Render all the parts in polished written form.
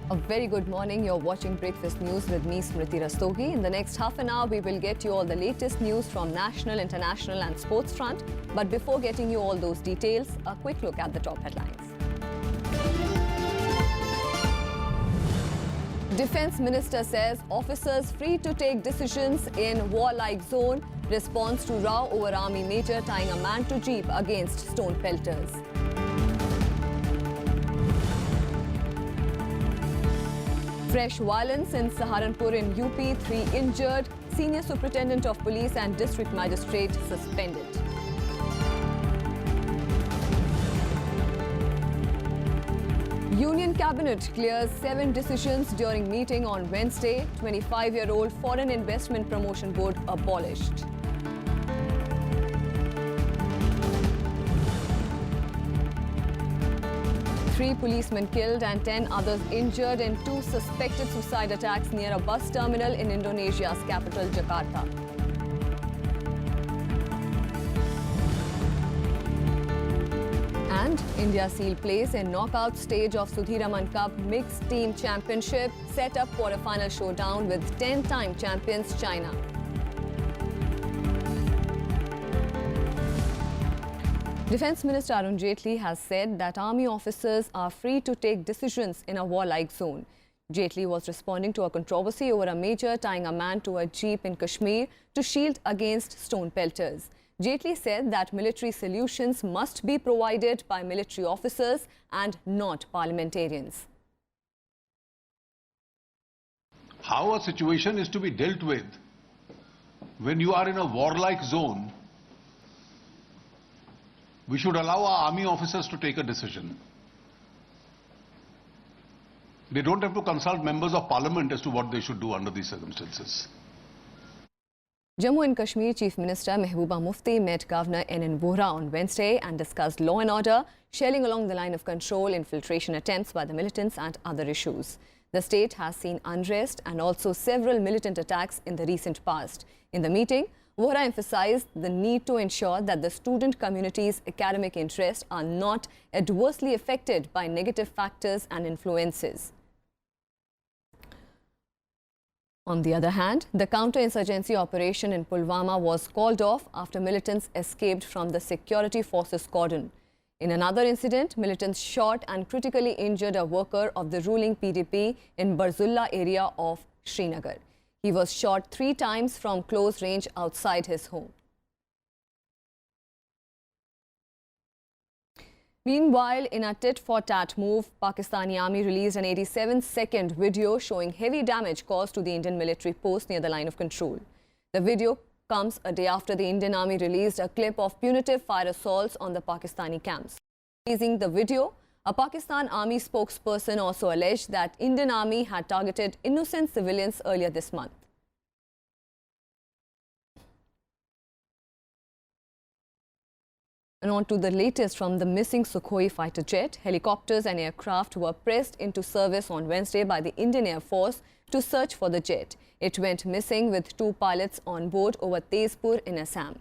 A very good morning. You're watching Breakfast News with me, Smriti Rastogi. In the next half an hour, we will get you all the latest news from national, international and sports front. But before getting you all those details, a quick look at the top headlines. Defence Minister says officers free to take decisions in war-like zone. Response to row over Army Major tying a man to jeep against stone pelters. Fresh violence in Saharanpur in UP, 3 injured. Senior Superintendent of Police and District Magistrate suspended. Union Cabinet clears 7 decisions during meeting on Wednesday. 25-year-old Foreign Investment Promotion Board abolished. Three policemen killed and 10 others injured in 2 suspected suicide attacks near a bus terminal in Indonesia's capital, Jakarta. And India sealed place in knockout stage of Sudirman Cup Mixed Team Championship, set up quarter-final showdown with 10-time champions China. Defence Minister Arun Jaitley has said that army officers are free to take decisions in a war-like zone. Jaitley was responding to a controversy over a major tying a man to a jeep in Kashmir to shield against stone pelters. Jaitley said that military solutions must be provided by military officers and not parliamentarians. How a situation is to be dealt with when you are in a warlike zone, we should allow our army officers to take a decision. They don't have to consult members of parliament as to what they should do under these circumstances. Jammu and Kashmir Chief Minister Mehbooba Mufti met Governor N.N. Vohra on Wednesday and discussed law and order, shelling along the line of control, infiltration attempts by the militants and other issues. The state has seen unrest and also several militant attacks in the recent past. In the meeting, Vohra emphasized the need to ensure that the student community's academic interests are not adversely affected by negative factors and influences. On the other hand, the counter-insurgency operation in Pulwama was called off after militants escaped from the security forces cordon. In another incident, militants shot and critically injured a worker of the ruling PDP in Barzulla area of Srinagar. He was shot 3 times from close range outside his home. Meanwhile, in a tit-for-tat move, Pakistani Army released an 87-second video showing heavy damage caused to the Indian military post near the line of control. The video comes a day after the Indian Army released a clip of punitive fire assaults on the Pakistani camps. Releasing the video, a Pakistan Army spokesperson also alleged that Indian Army had targeted innocent civilians earlier this month. And on to the latest from the missing Sukhoi fighter jet. Helicopters and aircraft were pressed into service on Wednesday by the Indian Air Force to search for the jet. It went missing with 2 pilots on board over Tezpur in Assam.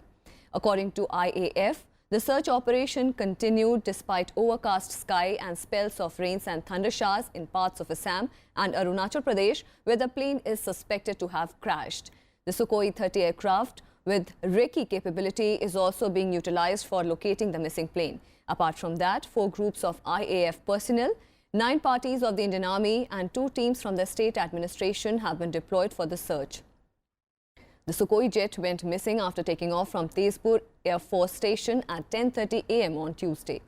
According to IAF, the search operation continued despite overcast sky and spells of rains and thunder showers in parts of Assam and Arunachal Pradesh, where the plane is suspected to have crashed. The Sukhoi 30 aircraft with recce capability is also being utilized for locating the missing plane. Apart from that, 4 groups of IAF personnel, 9 parties of the Indian Army and 2 teams from the state administration have been deployed for the search. The Sukhoi jet went missing after taking off from Tezpur Air Force Station at 10:30 a.m. on Tuesday.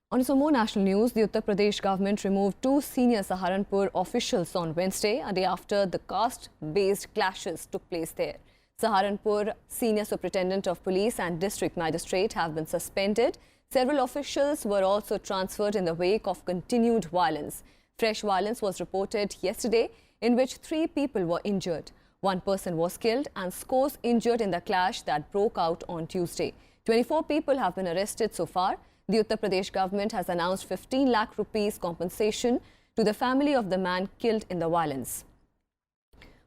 On some more national news, the Uttar Pradesh government removed 2 senior Saharanpur officials on Wednesday, a day after the caste-based clashes took place there. Saharanpur Senior Superintendent of Police and District Magistrate have been suspended. Several officials were also transferred in the wake of continued violence. Fresh violence was reported yesterday, in which 3 people were injured. 1 person was killed and scores injured in the clash that broke out on Tuesday. 24 people have been arrested so far. The Uttar Pradesh government has announced 15 lakh rupees compensation to the family of the man killed in the violence.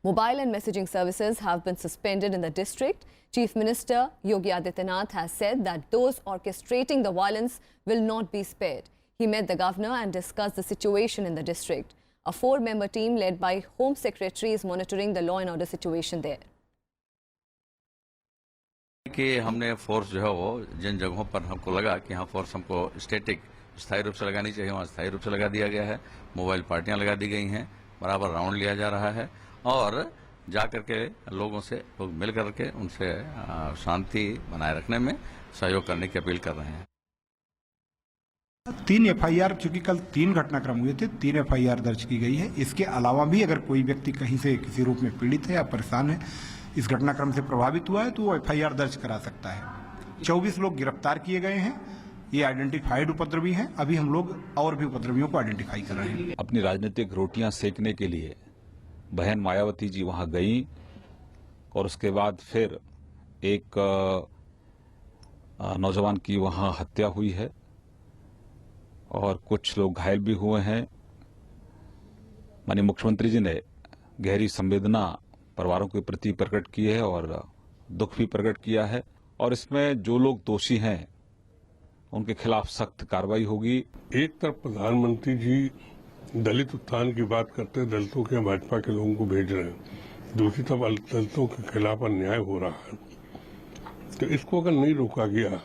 Mobile and messaging services have been suspended in the district. Chief Minister Yogi Adityanath has said that those orchestrating the violence will not be spared. He met the governor and discussed the situation in the district. A 4-member team led by Home Secretary is monitoring the law and order situation there. कि हमने force जो है वो जिन जगहों पर हमको लगा कि यहाँ फोर्स हमको स्टैटिक स्थायी रूप से लगानी चाहिए वहाँ स्थायी रूप से लगा दिया गया है। मोबाइल पार्टियां लगा दी गई हैं, बराबर राउंड लिया जा रहा है और जा करके लोगों से लोग मिल करके उनसे शांति बनाए रखने में सहयोग करने की अपील कर रहे हैं। 3 एफआईआर, चूंकि कल 3 घटनाक्रम हुए थे, 3 एफआईआर दर्ज की गई है। इसके अलावा भी अगर कोई व्यक्ति कहीं से किसी रूप में पीड़ित है या परेशान है, इस घटनाक्रम से प्रभावित हुआ है, तो वो एफआईआर दर्ज करा सकता है। 24 लोग गिरफ्तार किए गए हैं। ये आइडेंटिफाइड उपद्रवी हैं। अभी हम लोग और भी उपद्रवियों को आइडेंटिफाई कर रहे हैं। अपनी राजनीतिक रोटियां सेकने के लिए बहन मायावती जी वहां गई और उसके बाद फिर एक नौजवान की वहां हत्या हुई है और कुछ लोग घायल भी हुए हैं। माननीय मुख्यमंत्री जी ने गहरी संवेदना परिवारों के प्रति प्रकट की है और दुख भी प्रकट किया है और इसमें जो लोग दोषी हैं उनके खिलाफ सख्त कार्रवाई होगी। एक तरफ प्रधानमंत्री जी दलित उत्थान की बात करते हैं, दलितों के भाजपा के लोगों को भेज रहे हैं, दूसरी तरफ दलितों के खिलाफ अन्याय हो रहा है। तो इसको अगर नहीं रोका गया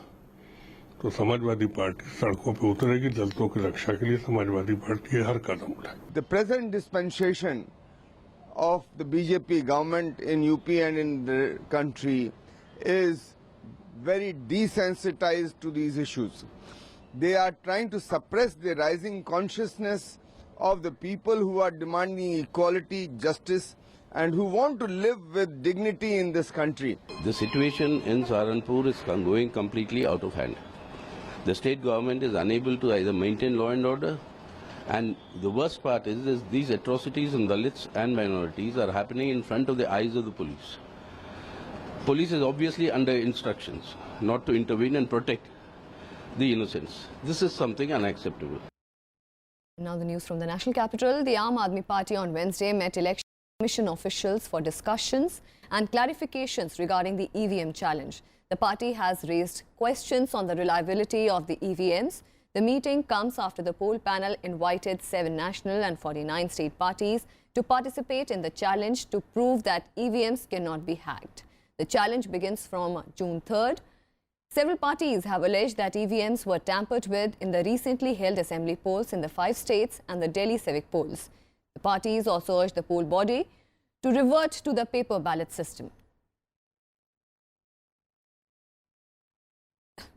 तो समाजवादी पार्टी सड़कों पर उतरेगी। दलितों की रक्षा के लिए समाजवादी पार्टी हर कदम उठाएगी। The present dispensation of the BJP government in UP and in the country is very desensitized to these issues. They are trying to suppress the rising consciousness of the people who are demanding equality, justice, and who want to live with dignity in this country. The situation in Saharanpur is going completely out of hand. The state government is unable to either maintain law and order, and the worst part is these atrocities on Dalits and minorities are happening in front of the eyes of the police. Police is obviously under instructions not to intervene and protect the innocents. This is something unacceptable. Now the news from the national capital. The Aam Aadmi Party on Wednesday met election commission officials for discussions and clarifications regarding the EVM challenge. The party has raised questions on the reliability of the EVMs. The meeting comes after the poll panel invited 7 national and 49 state parties to participate in the challenge to prove that EVMs cannot be hacked. The challenge begins from June 3rd. Several parties have alleged that EVMs were tampered with in the recently held assembly polls in the 5 states and the Delhi civic polls. The parties also urged the poll body to revert to the paper ballot system.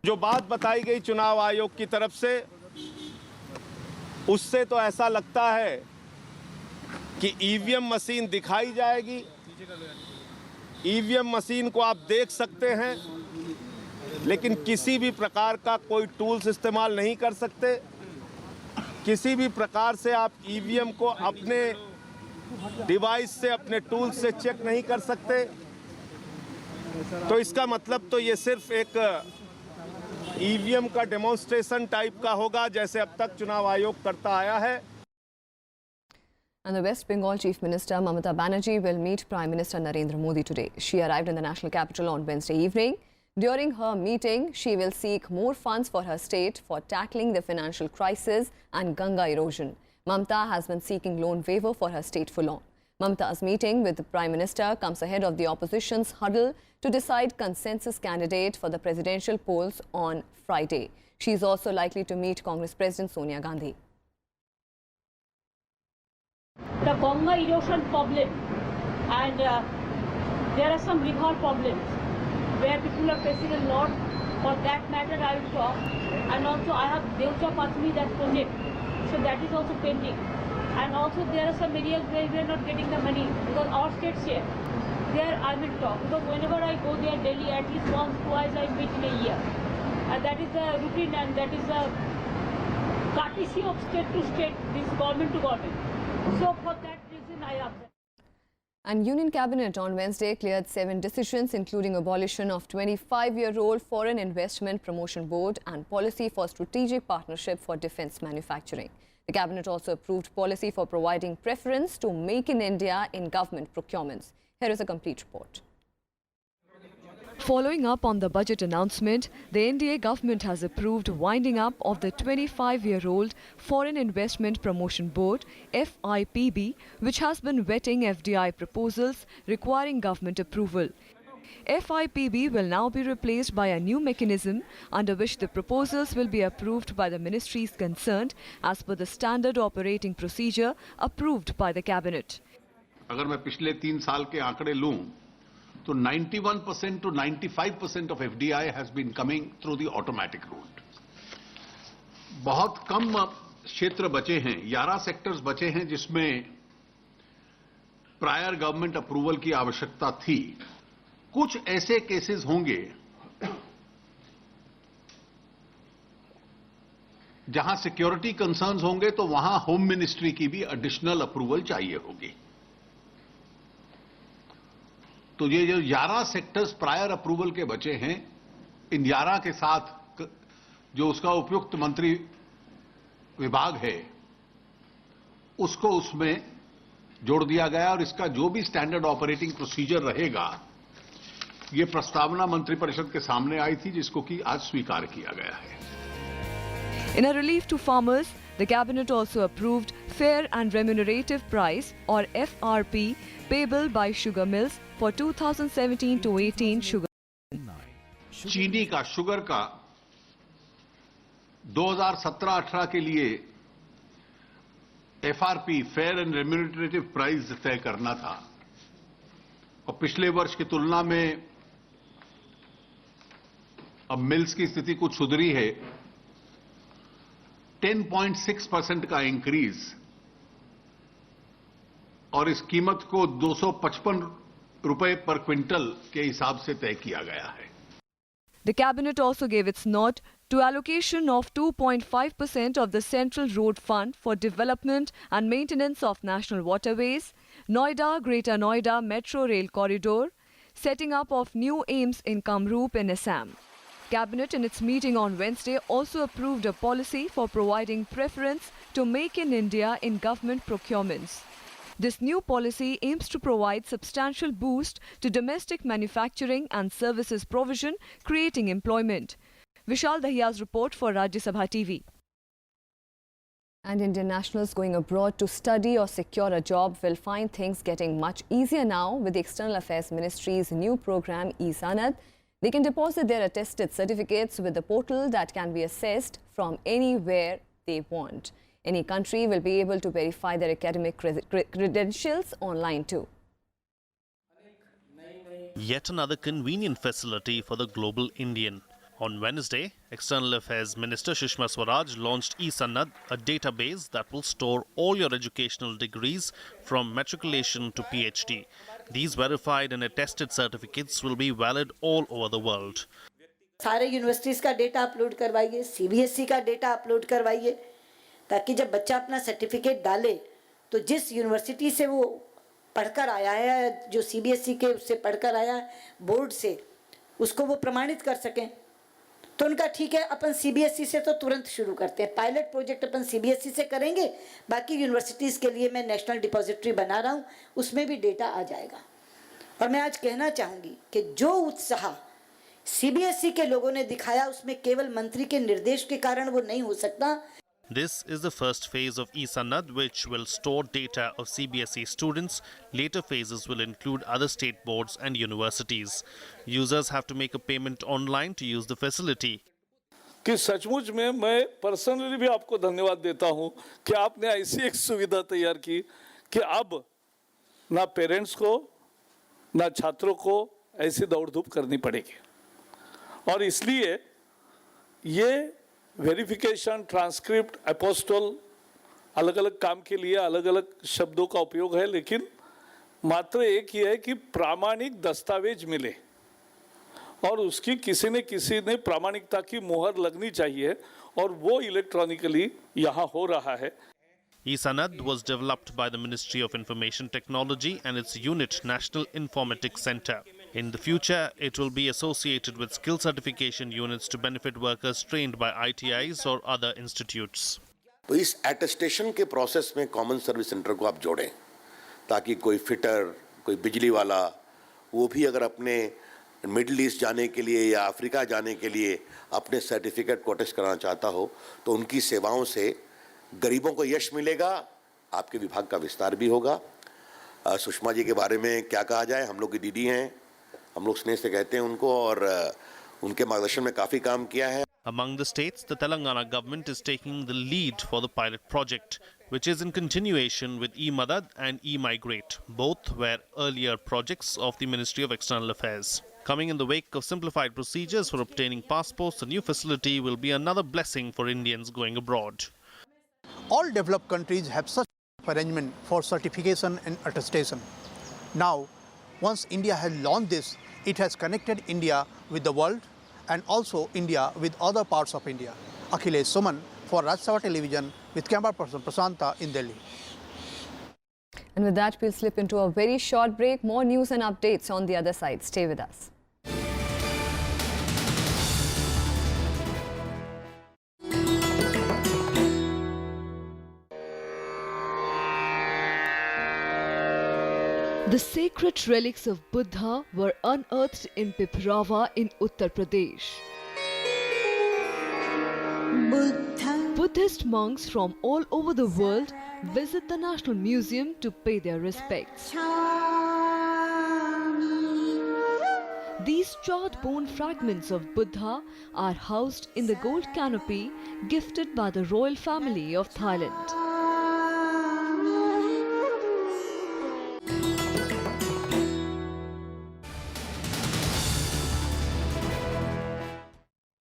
जो बात बताई गई चुनाव आयोग की तरफ से, उससे तो ऐसा लगता है कि ईवीएम मशीन दिखाई जाएगी। ईवीएम मशीन को आप देख सकते हैं, लेकिन किसी भी प्रकार का कोई टूल्स इस्तेमाल नहीं कर सकते। किसी भी प्रकार से आप ईवीएम को अपने डिवाइस से, अपने टूल्स से चेक नहीं कर सकते। तो इसका मतलब तो ये सिर्फ एक ईवीएम का डेमोन्स्ट्रेशन टाइप का होगा, जैसे अब तक चुनाव आयोग करता आया है। And the West Bengal Chief Minister Mamata Banerjee will meet Prime Minister Narendra Modi today. She arrived in the national capital on Wednesday evening. During her meeting, she will seek more funds for her state for tackling the financial crisis and Ganga erosion. Mamata has been seeking loan waiver for her state for long. Mamata's meeting with the Prime Minister comes ahead of the opposition's huddle to decide consensus candidate for the presidential polls on Friday. She is also likely to meet Congress President Sonia Gandhi. The Ganga erosion problem, and there are some river problems where people are facing a lot. For that matter, I will talk. And also I have Devcha Patni, that project, so that is also pending. And also there are some areas where we are not getting the money because our state share. There I will talk, because whenever I go there Delhi, at least once, twice I meet in a year. And that is the routine, and that is the courtesy of state to state, this government to government. So for that reason I observe. And Union Cabinet on Wednesday cleared 7 decisions, including abolition of 25-year-old Foreign Investment Promotion Board and policy for strategic partnership for defence manufacturing. The Cabinet also approved policy for providing preference to Make in India in government procurements. Here is a complete report. Following up on the budget announcement, the NDA government has approved winding up of the 25-year-old Foreign Investment Promotion Board (FIPB), which has been vetting FDI proposals requiring government approval. FIPB will now be replaced by a new mechanism under which the proposals will be approved by the ministries concerned as per the standard operating procedure approved by the cabinet. अगर मैं पिछले 3 साल के आंकड़े लूं तो 91% to 95% of FDI has been coming through the automatic route. बहुत कम क्षेत्र बचे हैं, 11 सेक्टर्स बचे हैं जिसमें प्रायर गवर्नमेंट अप्रूवल की आवश्यकता थी. कुछ ऐसे केसेस होंगे जहां सिक्योरिटी कंसर्न्स होंगे तो वहां होम मिनिस्ट्री की भी एडिशनल अप्रूवल चाहिए होगी. तो ये जो 11 सेक्टर्स प्रायर अप्रूवल के बचे हैं, इन 11 के साथ जो उसका उपयुक्त मंत्री विभाग है उसको उसमें जोड़ दिया गया और इसका जो भी स्टैंडर्ड ऑपरेटिंग प्रोसीजर रहेगा ये प्रस्तावना मंत्रिपरिषद के सामने आई थी जिसको कि आज स्वीकार किया गया है. In a relief to farmers, the cabinet also approved Fair and Remunerative Price or FRP payable by sugar mills for 2017 to 18 sugar. चीनी का, शुगर का 2017-18 के लिए FRP fair and remunerative price तय करना था और पिछले वर्ष की तुलना में अब मिल्स की स्थिति कुछ सुधरी है. 10.6% का इंक्रीज और इस कीमत को 255 रुपए पर क्विंटल के हिसाब से तय किया गया है. The cabinet also gave its nod to allocation of 2.5% of the Central Road Fund for development and maintenance of national waterways, Noida Greater Noida Metro Rail Corridor, setting up of new AIIMS in Kamrup in Assam. Cabinet in its meeting on Wednesday also approved a policy for providing preference to Make in India in government procurements. This new policy aims to provide substantial boost to domestic manufacturing and services provision, creating employment. Vishal Dahiya's report for Rajya Sabha TV. And Indian nationals going abroad to study or secure a job will find things getting much easier now with the External Affairs Ministry's new program e-Sanad. They can deposit their attested certificates with the portal that can be accessed from anywhere they want. Any country will be able to verify their academic credentials online too. Yet another convenient facility for the global Indian. On Wednesday, External Affairs Minister Sushma Swaraj launched e-Sanad, a database that will store all your educational degrees from matriculation to PhD. These verified and attested certificates will be valid all over the world. सारे universities का data upload करवाइए, CBSE का data upload करवाइए, ताकि जब बच्चा अपना certificate डाले तो जिस यूनिवर्सिटी से वो पढ़कर आया है, जो CBSE के उससे पढ़कर आया है बोर्ड से, उसको वो प्रमाणित कर सकें. तो उनका ठीक है, अपन CBSE से तो तुरंत शुरू करते हैं. पायलट प्रोजेक्ट अपन CBSE से करेंगे, बाकी यूनिवर्सिटीज़ के लिए मैं नेशनल डिपॉजिटरी बना रहा हूँ, उसमें भी डेटा आ जाएगा. और मैं आज कहना चाहूँगी कि जो उत्साह CBSE के लोगों ने दिखाया उसमें केवल मंत्री के निर्देश के कारण वो नहीं हो सकता. This is the first phase of e-Sanad, which will store data of CBSE students. Later phases will include other state boards and universities. Users have to make a payment online to use the facility. कि सचमुच में मैं personally भी आपको धन्यवाद देता हूं कि आपने ऐसी एक सुविधा तैयार की कि अब ना पेरेंट्स को ना छात्रों को ऐसी दौड़ धूप करनी पड़ेगी. और इसलिए ये वेरिफिकेशन, ट्रांसक्रिप्ट, अपोस्टल अलग अलग काम के लिए अलग अलग शब्दों का उपयोग है, लेकिन मात्र एक ही है कि प्रामाणिक दस्तावेज मिले और उसकी किसी ने प्रामाणिकता की मोहर लगनी चाहिए और वो इलेक्ट्रॉनिकली यहाँ हो रहा है. e-Sanad was developed by the Ministry of Information Technology and its unit National Informatics Center. In the future, it will be associated with skill certification units to benefit workers trained by ITIs or other institutes. तो इस attestation के process में common service centre को आप जोड़ें ताकि कोई fitter, कोई बिजली वाला, वो भी अगर अपने मिडिल ईस्ट जाने के लिए या अफ्रीका जाने के लिए अपने सर्टिफिकेट को अटेस्ट कराना चाहता हो तो उनकी सेवाओं से गरीबों को यश मिलेगा, आपके विभाग का विस्तार भी होगा। सुषमा जी के बारे में क्या कहा जाए, हम लोग की दीदी हैं, हम लोग स्नेह से कहते हैं उनको, और उनके मार्गदर्शन में काफ़ी काम किया है। Among the states, the Telangana government is taking the lead for the pilot project, which is in continuation with e-Madad and e-Migrate. Both were earlier projects of the Ministry of External Affairs. Coming in the wake of simplified procedures for obtaining passports, the new facility will be another blessing for Indians going abroad. All developed countries have such arrangement for certification and attestation. Now, once India has launched this, it has connected India with the world and also India with other parts of India. Akhilesh Suman for Rajya Television with camera person Prasanta in Delhi. And with that, we'll slip into a very short break. More news and updates on the other side. Stay with us. The sacred relics of Buddha were unearthed in Piprava in Uttar Pradesh. Buddhist monks from all over the world visit the National Museum to pay their respects. These charred bone fragments of Buddha are housed in the gold canopy gifted by the royal family of Thailand.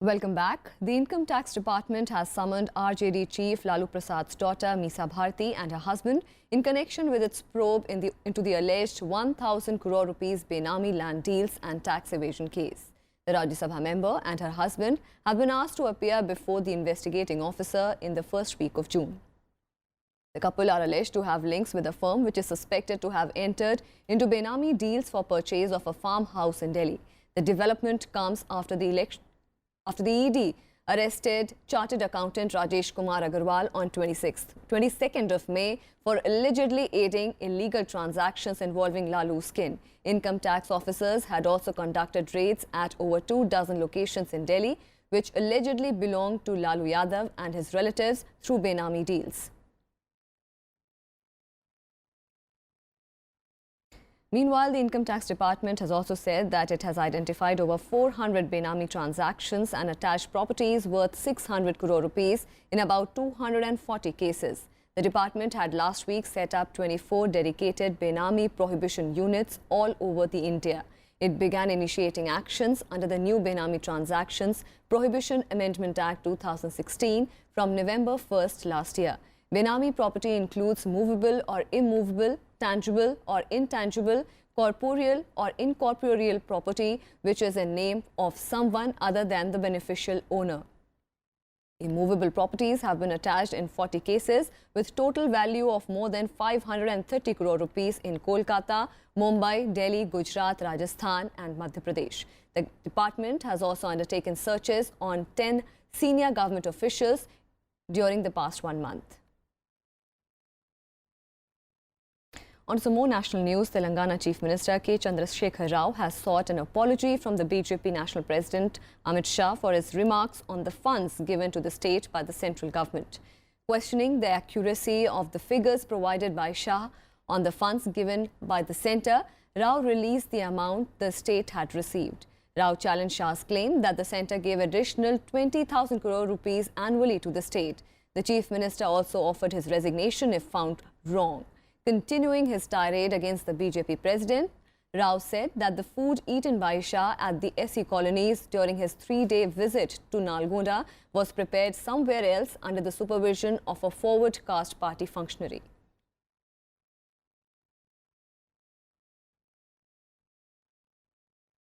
Welcome back. The Income Tax Department has summoned RJD Chief Lalu Prasad's daughter Misa Bharti and her husband in connection with its probe into the alleged 1,000 crore rupees Benami land deals and tax evasion case. The Rajya Sabha member and her husband have been asked to appear before the investigating officer in the first week of June. The couple are alleged to have links with a firm which is suspected to have entered into Benami deals for purchase of a farmhouse in Delhi. The development comes after the ED arrested Chartered Accountant Rajesh Kumar Agarwal on 22nd of May for allegedly aiding illegal transactions involving Lalu's skin. Income tax officers had also conducted raids at over 24 locations in Delhi, which allegedly belonged to Lalu Yadav and his relatives through Benami deals. Meanwhile, the Income Tax Department has also said that it has identified over 400 Benami transactions and attached properties worth 600 crore rupees in about 240 cases. The department had last week set up 24 dedicated Benami prohibition units all over the India. It began initiating actions under the new Benami Transactions Prohibition Amendment Act 2016 from November 1st last year. Benami property includes movable or immovable, tangible or intangible, corporeal or incorporeal property which is in name of someone other than the beneficial owner. Immovable properties have been attached in 40 cases with total value of more than 530 crore rupees in Kolkata, Mumbai, Delhi, Gujarat, Rajasthan and Madhya Pradesh. The department has also undertaken searches on 10 senior government officials during the past 1 month. On some more national news, Telangana Chief Minister K. Chandrasekhar Rao has sought an apology from the BJP National President Amit Shah for his remarks on the funds given to the state by the central government. Questioning the accuracy of the figures provided by Shah on the funds given by the centre, Rao released the amount the state had received. Rao challenged Shah's claim that the centre gave additional 20,000 crore rupees annually to the state. The Chief Minister also offered his resignation if found wrong. Continuing his tirade against the BJP president, Rao said that the food eaten by Shah at the SC colonies during his 3-day visit to Nalgonda was prepared somewhere else under the supervision of a forward caste party functionary.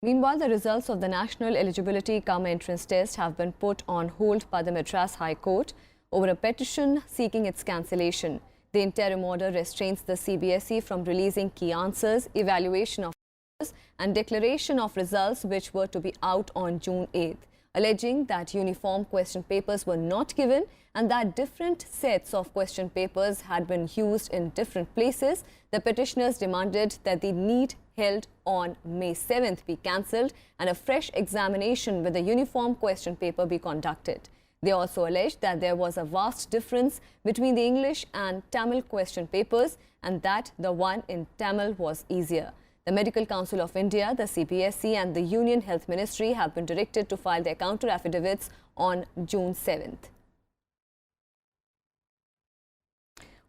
Meanwhile, the results of the National Eligibility Cum Entrance Test have been put on hold by the Madras High Court over a petition seeking its cancellation. The interim order restrains the CBSE from releasing key answers, evaluation of answers and declaration of results which were to be out on June 8th, alleging that uniform question papers were not given and that different sets of question papers had been used in different places. The petitioners demanded that the NEET held on May 7th be cancelled and a fresh examination with a uniform question paper be conducted. They also alleged that there was a vast difference between the English and Tamil question papers and that the one in Tamil was easier. The Medical Council of India, the CPSC and the Union Health Ministry have been directed to file their counter affidavits on June 7th.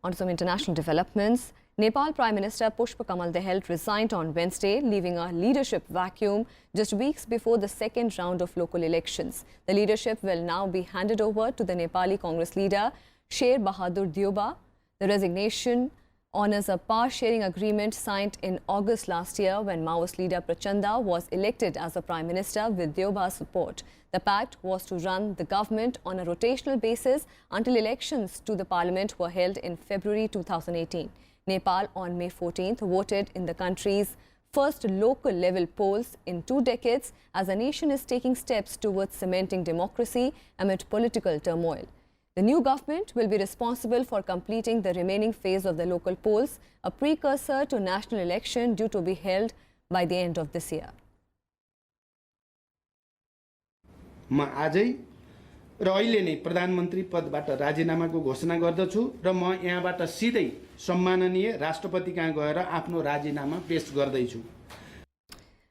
On to some international developments. Nepal Prime Minister Pushpa Kamal Dahal resigned on Wednesday, leaving a leadership vacuum just weeks before the second round of local elections. The leadership will now be handed over to the Nepali Congress leader, Sher Bahadur Deuba. The resignation honours a power-sharing agreement signed in August last year when Maoist leader Prachanda was elected as the Prime Minister with Deuba's support. The pact was to run the government on a rotational basis until elections to the parliament were held in February 2018. Nepal on May 14th voted in the country's first local level polls in 2 decades as the nation is taking steps towards cementing democracy amid political turmoil. The new government will be responsible for completing the remaining phase of the local polls, a precursor to national election due to be held by the end of this year. म आजै र अहिले नै प्रधानमन्त्री पदबाट राजीनामाको घोषणा गर्दछु र म यहाँबाट सिधै सम्माननीय राष्ट्रपति कहाँ गएर आफ्नो राजीनामा पेश गर्दैछु.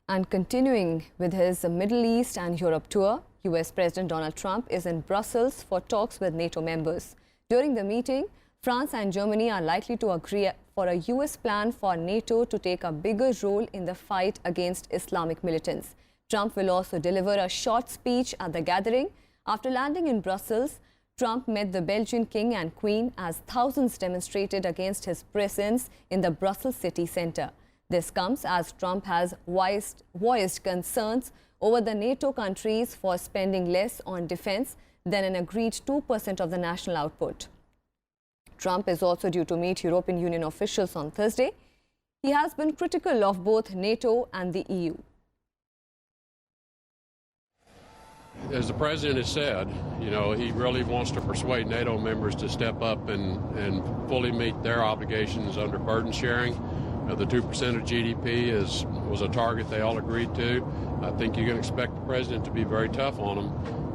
And continuing with his Middle East and Europe tour, US President Donald Trump is in Brussels for talks with NATO members. During the meeting, France and Germany are likely to agree for a US plan for NATO to take a bigger role in the fight against Islamic militants. Trump will also deliver a short speech at the gathering. After landing in Brussels, Trump met the Belgian king and queen as thousands demonstrated against his presence in the Brussels city centre. This comes as Trump has voiced concerns over the NATO countries for spending less on defence than an agreed 2% of the national output. Trump is also due to meet European Union officials on Thursday. He has been critical of both NATO and the EU. As the president has said, you know, he really wants to persuade NATO members to step up and fully meet their obligations under burden sharing. The 2% of GDP was a target they all agreed to. I think you can expect the president to be very tough on them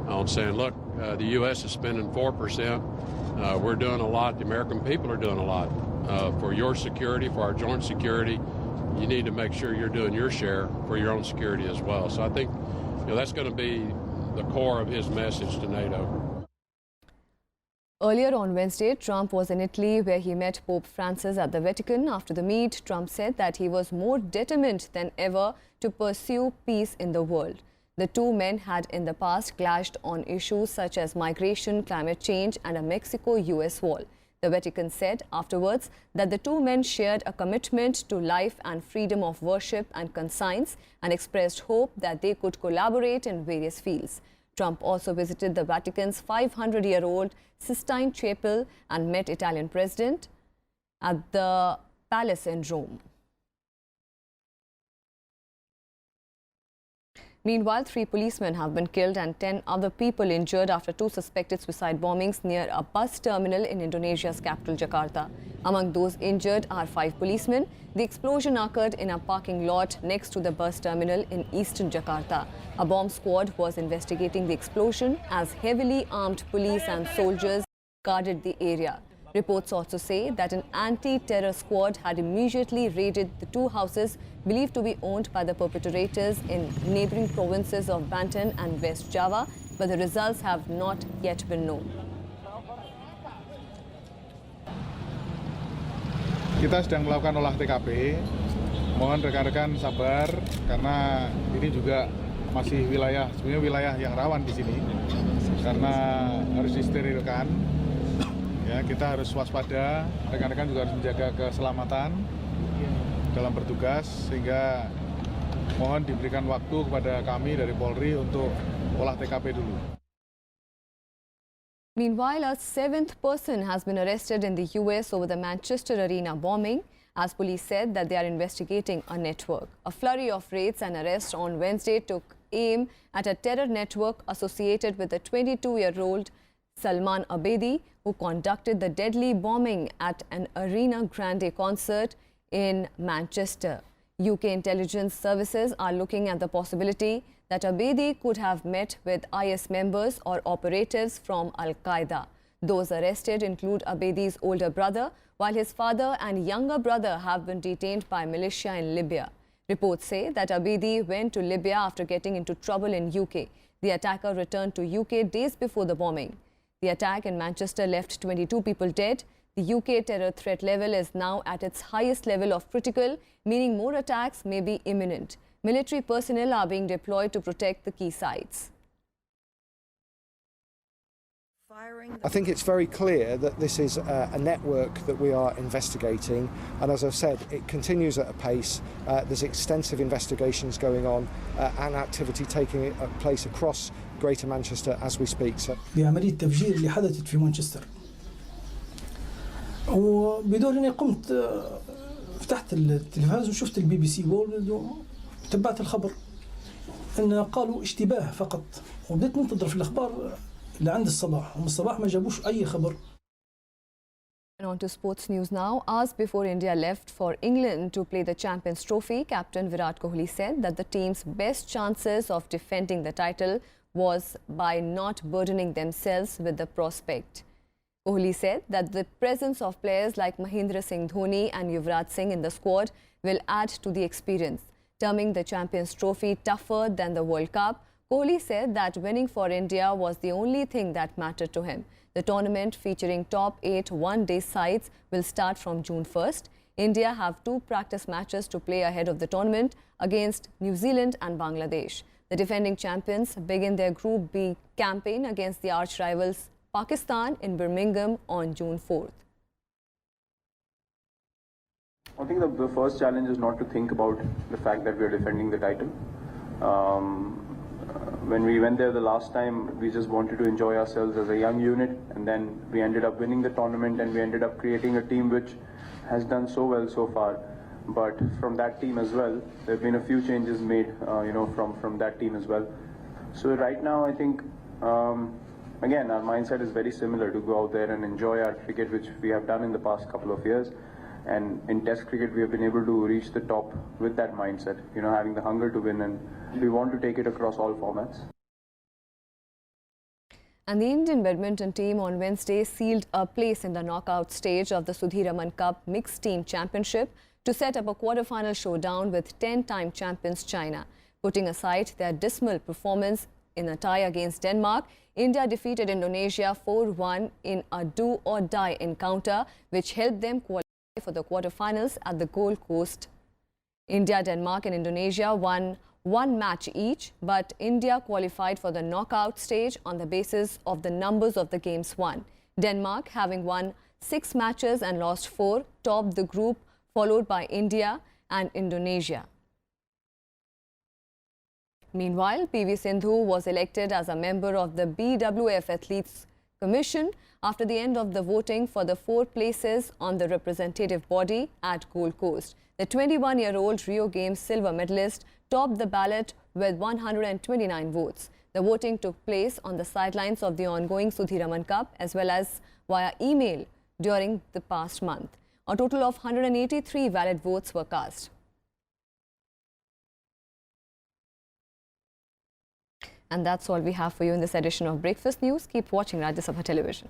on saying, look, the U.S. is spending 4%. We're doing a lot. The American people are doing a lot. For your security, for our joint security, you need to make sure you're doing your share for your own security as well. So I think that's going to be the core of his message to NATO. Earlier on Wednesday, Trump was in Italy where he met Pope Francis at the Vatican. After the meet, Trump said that he was more determined than ever to pursue peace in the world. The two men had in the past clashed on issues such as migration, climate change and a Mexico-US wall. The Vatican said afterwards that the two men shared a commitment to life and freedom of worship and conscience and expressed hope that they could collaborate in various fields. Trump also visited the Vatican's 500-year-old Sistine Chapel and met Italian President at the Palace in Rome. Meanwhile, 3 policemen have been killed and 10 other people injured after 2 suspected suicide bombings near a bus terminal in Indonesia's capital, Jakarta. Among those injured are 5 policemen. The explosion occurred in a parking lot next to the bus terminal in eastern Jakarta. A bomb squad was investigating the explosion as heavily armed police and soldiers guarded the area. Reports also say that an anti-terror squad had immediately raided the 2 houses believed to be owned by the perpetrators in neighbouring provinces of Banten and West Java, but the results have not yet been known. Kita sedang melakukan olah TKP. Mohon rekan-rekan sabar karena ini juga masih sebenarnya wilayah yang rawan di sini karena harus disterilkan. Ya, kita harus waspada, rekan-rekan juga harus menjaga keselamatan dalam bertugas, sehingga mohon diberikan waktu kepada kami dari Polri untuk olah TKP dulu. Meanwhile, a 7th person has been arrested in the US over the Manchester Arena bombing, as police said that they are investigating a network. A flurry of raids and arrests on Wednesday took aim at a terror network associated with the 22-year-old Salman Abedi, who conducted the deadly bombing at an Arena Grande concert in Manchester. UK intelligence services are looking at the possibility that Abedi could have met with IS members or operatives from Al-Qaeda. Those arrested include Abedi's older brother, while his father and younger brother have been detained by militia in Libya. Reports say that Abedi went to Libya after getting into trouble in UK. The attacker returned to UK days before the bombing. The attack in Manchester left 22 people dead. The UK terror threat level is now at its highest level of critical, meaning more attacks may be imminent. Military personnel are being deployed to protect the key sites. I think it's very clear that this is a network that we are investigating, and as I've said, it continues at a pace. There's extensive investigations going on and activity taking place across Greater Manchester as we speak. بعملية التفجير اللي حدثت في مانشستر، وبدون اني قمت فتحت التلفاز وشفت البي بي سي وورلد وتبعت الخبر ان قالوا اشتباه فقط، وبديت ننتظر في الاخبار لعند الصباح، ومن الصباح ما جابوش اي خبر. And on to sports news now. Hours before India left for England to play the Champions Trophy, Captain Virat Kohli said that the team's best chances of defending the title was by not burdening themselves with the prospect. Kohli said that the presence of players like Mahendra Singh Dhoni and Yuvraj Singh in the squad will add to the experience. Terming the Champions Trophy tougher than the World Cup, Kohli said that winning for India was the only thing that mattered to him. The tournament, featuring top 8 one-day sides, will start from June 1st. India have 2 practice matches to play ahead of the tournament against New Zealand and Bangladesh. The defending champions begin their Group B campaign against the arch-rivals Pakistan in Birmingham on June 4th. I think the first challenge is not to think about the fact that we are defending the title. When we went there the last time, we just wanted to enjoy ourselves as a young unit, and then we ended up winning the tournament, and we ended up creating a team which has done so well so far. But from that team as well, there have been a few changes made, from that team as well. So right now, I think, again, our mindset is very similar, to go out there and enjoy our cricket, which we have done in the past couple of years. And in Test cricket, we have been able to reach the top with that mindset, having the hunger to win, and we want to take it across all formats. And the Indian badminton team on Wednesday sealed a place in the knockout stage of the Sudirman Cup Mixed Team Championship to set up a quarter-final showdown with 10-time champions China. Putting aside their dismal performance in a tie against Denmark, India defeated Indonesia 4-1 in a do-or-die encounter, which helped them qualify for the quarter-finals at the Gold Coast. India, Denmark and Indonesia won 1 match each, but India qualified for the knockout stage on the basis of the numbers of the games won. Denmark, having won 6 matches and lost 4, topped the group, followed by India and Indonesia. Meanwhile, PV Sindhu was elected as a member of the BWF Athletes Commission after the end of the voting for the 4 places on the representative body at Gold Coast. The 21-year-old Rio Games silver medalist topped the ballot with 129 votes. The voting took place on the sidelines of the ongoing Sudirman Cup as well as via email during the past month. A total of 183 valid votes were cast. And that's all we have for you in this edition of Breakfast News. Keep watching Rajya Sabha Television.